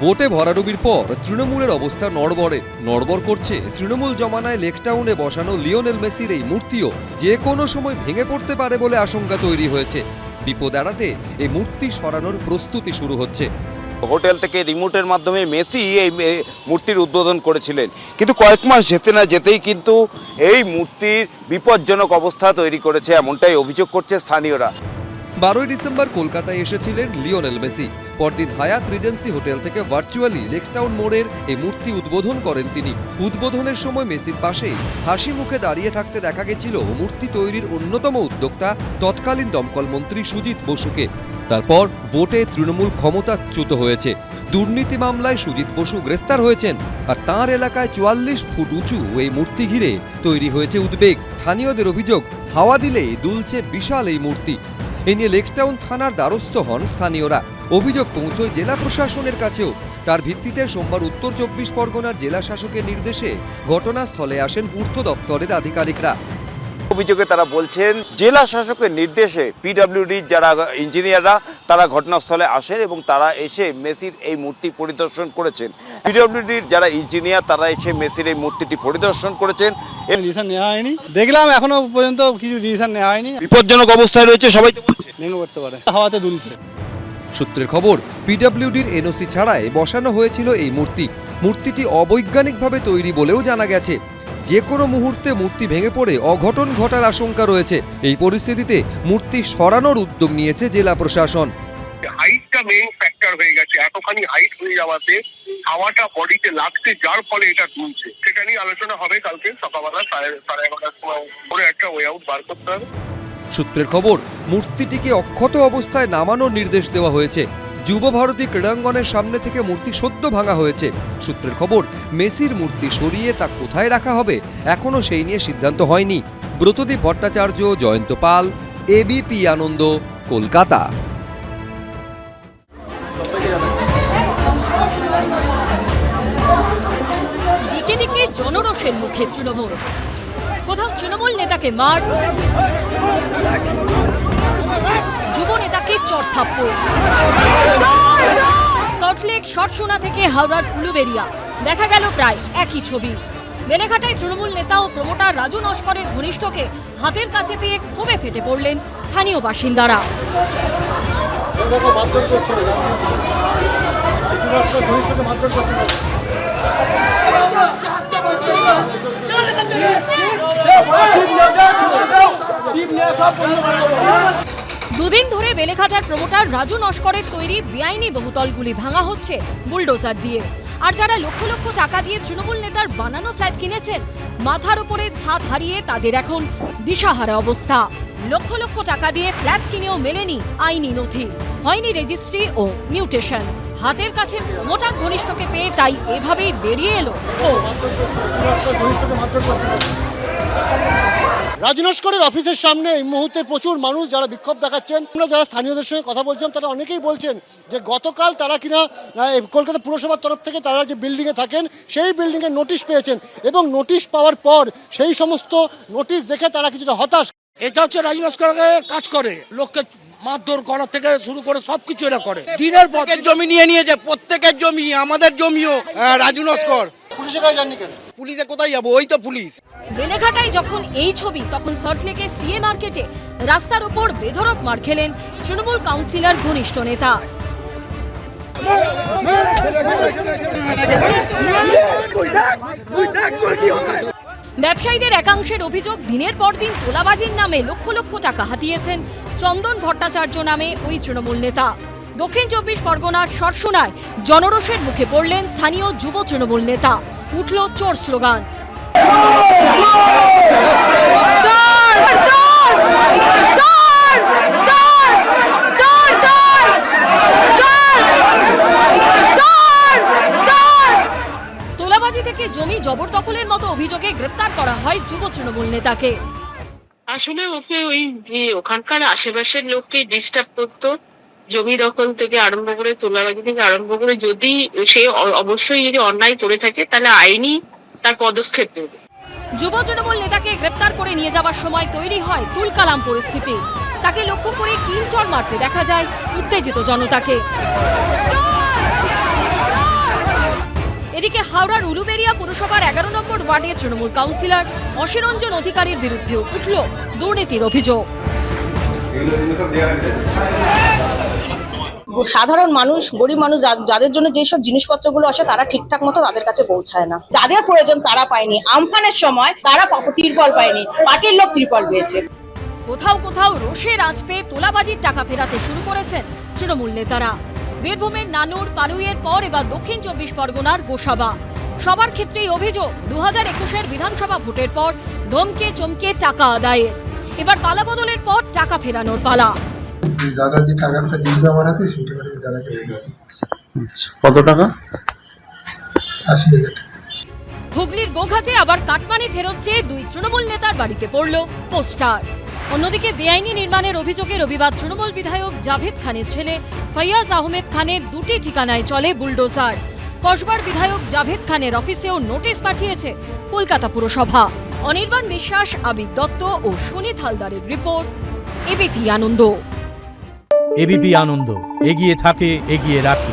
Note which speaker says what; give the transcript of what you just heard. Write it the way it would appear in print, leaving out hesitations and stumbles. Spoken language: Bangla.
Speaker 1: ভোটে ভরাডুবির পর তৃণমূলের অবস্থা নড়বড় করছে তৃণমূল জমানায় লেকটাউনে বসানো লিওনেল মেসির এই মূর্তিও যে কোনো সময় ভেঙে পড়তে পারে বলে আশঙ্কা তৈরি হয়েছে। বিপদ এড়াতে এই মূর্তি সরানোর প্রস্তুতি শুরু হচ্ছে।
Speaker 2: হোটেল থেকে রিমোটের মাধ্যমে মেসি এই মূর্তির উদ্বোধন করেছিলেন, কিন্তু কয়েক মাস যেতে না যেতেই কিন্তু এই মূর্তির বিপজ্জনক অবস্থা তৈরি করেছে, এমনটাই অভিযোগ করছে স্থানীয়রা।
Speaker 1: 12ই ডিসেম্বর কলকাতায় এসেছিলেন লিওনেল মেসি। পরদিন হায়াত রিজেন্সি হোটেল থেকে ভার্চুয়ালি লেকটাউন মোড়ের এই মূর্তি উদ্বোধন করেন তিনি। উদ্বোধনের সময় মেসির পাশেই হাসি মুখে দাঁড়িয়ে থাকতে দেখা গেছিল মূর্তি তৈরির অন্যতম উদ্যোক্তা তৎকালীন দমকল মন্ত্রী সুজিত বসুকে। তারপর ভোটে তৃণমূল ক্ষমতাচ্যুত হয়েছে। দুর্নীতি মামলায় সুজিত বসু গ্রেফতার হয়েছেন, আর তাঁর এলাকায় 44 ফুট উঁচু এই মূর্তি ঘিরে তৈরি হয়েছে উদ্বেগ। স্থানীয়দের অভিযোগ, হাওয়া দিলেই দুলছে বিশাল এই মূর্তি। এ নিয়ে লেকটাউন থানার দ্বারস্থ হন স্থানীয়রা। অভিযোগ পৌঁছয় জেলা প্রশাসনের কাছেও। তার ভিত্তিতে সোমবার উত্তর 24 পরগনার জেলা শাসকের নির্দেশে ঘটনাস্থলে আসেন পূর্ত দপ্তরের আধিকারিকরা।
Speaker 2: অভিযোগে তারা বলছেন জেলা শাসকের নির্দেশে পিডব্লিউডির যারা ইঞ্জিনিয়াররা তারা ঘটনাস্থলে আসেন এবং তারা এসে মেসির এই মূর্তি পরিদর্শন করেছেন। পিডব্লিউডির যারা ইঞ্জিনিয়ার তারা এসে মেসির এই মূর্তিটি পরিদর্শন করেছেন।
Speaker 3: ডিসিশন নেওয়া হয়নি, দেখলাম এখনো পর্যন্ত কিছু ডিসিশন নেওয়া হয়নি।
Speaker 2: বিপজ্জনক অবস্থায় রয়েছে, সবাই তো বলছে
Speaker 3: ভেঙে পড়তে পারে, হাওয়াতে দুলছে।
Speaker 1: সূত্রের খবর, পিডব্লিউডির এনওসি ছাড়াই বসানো হয়েছিল এই মূর্তিটি অবৈজ্ঞানিকভাবে তৈরি বলেও জানা গেছে। যে কোনো মুহূর্তে মূর্তি ভেঙে পড়ে অঘটন ঘটার আশঙ্কা রয়েছে। এই পরিস্থিতিতে মূর্তি সরানোর উদ্যোগ নিয়েছে জেলা প্রশাসন।
Speaker 4: হাইটটা মেইন ফ্যাক্টর হয়ে গেছে, এতখানি হাইট হয়ে যাওয়াতে হাওয়াটা বডিতে লাগছে, যার ফলে এটা দুলছে। সেটা নিয়ে আলোচনা হবে কালকে সকালবেলা 11:30 সময় করে একটা ওয়ে আউট বার করতে হবে।
Speaker 1: সূত্রের খবর, মূর্তিটিকে অক্ষত অবস্থায় নামানোর নির্দেশ দেওয়া হয়েছে। যুব ভারতী ক্রীড়াঙ্গনের সামনে থেকে মূর্তি সদ্য ভাঙা হয়েছে। সূত্রের খবর, মেসির মূর্তি সরিয়ে তা কোথায় রাখা হবে এখনও সেই নিয়ে সিদ্ধান্ত হয়নি। ব্রতদীপ ভট্টাচার্য, জয়ন্ত পাল, এবিপি আনন্দ, কলকাতা।
Speaker 5: দিকে দিকে জনরোষের মুখে তৃণমূল, কোথাও তৃণমূল নেতাকে মার, যুব নেতাকে চড়থাপ্পড়। সল্টলেক শটসোনা থেকে হাওড়ার উলুবেড়িয়া দেখা গেল প্রায় একই ছবি। বেলেঘাটায় তৃণমূল নেতা ও প্রমোটার রাজু নস্করের ঘনিষ্ঠকে হাতের কাছে পেয়ে ক্ষোভে ফেটে পড়লেন স্থানীয় বাসিন্দারা। দুদিন ধরে বেলেঘাটার প্রমোটার রাজু নস্করের তৈরি বেআইনি বহুতলগুলি ভাঙা হচ্ছে বুলডোজার দিয়ে। আর যারা লক্ষ লক্ষ টাকা দিয়ে তৃণমূল নেতার বানানো ফ্ল্যাট কিনেছেন, মাথার উপরে ছাদ হারিয়ে তাদের এখন দিশাহারা অবস্থা। লক্ষ লক্ষ টাকা দিয়ে ফ্ল্যাট কিনেও মেলেনি আইনি নথি, হয়নি রেজিস্ট্রি ও মিউটেশন। হাতের কাছে প্রমোটার ঘনিষ্ঠকে পেয়ে তাই এভাবেই বেরিয়ে এলো
Speaker 6: রাজু নস্করের অফিসের সামনে এই মুহূর্তে প্রচুর মানুষ যারা বিক্ষোভ দেখাচ্ছেন। আমরা যারা স্থানীয়দের সঙ্গে কথা বলছিলাম তারা অনেকেই বলছেন যে গতকাল তারা কিনা কলকাতা পুরসভার তরফ থেকে তারা যে বিল্ডিংয়ে থাকেন সেই বিল্ডিংয়ের নোটিশ পেয়েছেন এবং নোটিশ পাওয়ার পর সেই সমস্ত নোটিশ দেখে তারা কিছুটা হতাশ।
Speaker 7: এটা হচ্ছে রাজু নস্করের কাজ করে, লোককে মারধর করা থেকে শুরু করে সবকিছু এরা করে। দিনের পর
Speaker 8: জমি নিয়েছে, প্রত্যেকের জমি, আমাদের জমিও রাজু নস্কর।
Speaker 6: পুলিশের কাছে জাননি কেন?
Speaker 8: পুলিশে কোথায় যাবো, ওই তো পুলিশ।
Speaker 5: বেলেঘাটায় যখন এই ছবি, তখন সল্টলেকে সিএ মার্কেটে রাস্তার উপর বেধড়ক মার খেলেন তৃণমূল কাউন্সিলর ঘনিষ্ঠ নেতা। ব্যবসায়ীদের একাংশের অভিযোগ, দিনের পর দিন তোলাবাজির নামে লক্ষ লক্ষ টাকা হাতিয়েছেন চন্দন ভট্টাচার্য নামে ওই তৃণমূল নেতা। দক্ষিণ 24 পরগনার শটসোনায় জনরোষের মুখে পড়লেন স্থানীয় যুব তৃণমূল নেতা। উঠল চোর স্লোগান। তোলাবাজি থেকে জমি জবরদখলের মতো অভিযোগে গ্রেপ্তার করা হয় যুব তৃণমূল নেতাকে।
Speaker 9: আসলে ওকে ওই ওখানকার আশেপাশের লোককে ডিস্টার্ব করতো, জমি দখল থেকে আরম্ভ করে তোলাবাজি থেকে আরম্ভ করে। যদি সে অবশ্যই যদি অন্যায় করে থাকে তাহলে আইনি তার পদক্ষেপ নেবে।
Speaker 5: যুব তৃণমূল নেতাকে গ্রেপ্তার করে নিয়ে যাওয়ার সময় তৈরি হয় তুলকালাম পরিস্থিতি। তাকে লক্ষ্য করে কিলচড় মারতে দেখা যায় উত্তেজিত জনতাকে। হাওড়ার উলুবেড়িয়া পুরসভার 11 নম্বর ওয়ার্ডের তৃণমূল কাউন্সিলর অশিরঞ্জন অধিকারীর বিরুদ্ধে উঠল দুর্নীতির অভিযোগ।
Speaker 10: সাধারণ মানুষ, গরিব মানুষ, যাদের জন্য যেসব জিনিসপত্রগুলো আসে তারা ঠিকঠাক মতো তাদের কাছে পৌঁছায় না। যাদের প্রয়োজন তারা পায়নি। আমফানের সময় তারা তিরপল পায়নি, পার্টির লোক তিরপল পেয়েছে।
Speaker 5: কোথাও কোথাও রোষের আঁচ পেয়ে তোলাবাজির টাকা ফেরাতে শুরু করেছেন তৃণমূল নেতারা। বীরভূমের নানুর, পালুইয়ের পর এবার দক্ষিণ 24 পরগনার গোসাবা। সবার ক্ষেত্রেই অভিযোগ 2021-এর বিধানসভা ভোটের পর ধমকে চমকে টাকা আদায়ের। এবার পালা বদলের পর টাকা ফেরানোর পালা।
Speaker 11: দাদা যে টাকাটা দিতে বানাতে সেটা দাদাকে
Speaker 3: কত টাকা?
Speaker 11: 80,000 টাকা।
Speaker 5: হুগলির গোঘাটে আবার কাটমানি ফেরত চেয়ে দুই তৃণমূল নেতার বাড়িতে পড়ল পোস্টার। অন্যদিকে বেআইনি নির্মাণের অভিযোগে রবিবার তৃণমূল বিধায়ক জাভেদ খানের ছেলে ফৈয়াজ আহমেদ খানের দুটি ঠিকানায় চলে বুলডোজার। কসবার বিধায়ক জাভেদ খানের অফিসেও নোটিশ পাঠিয়েছে কলকাতা পুরসভা। অনির্বাণ বিশ্বাস, আবিদ দত্ত ও সুনীত হালদারের রিপোর্ট, এবিপি আনন্দ।
Speaker 12: এবিপি আনন্দ, এগিয়ে থাকে, এগিয়ে রাখে।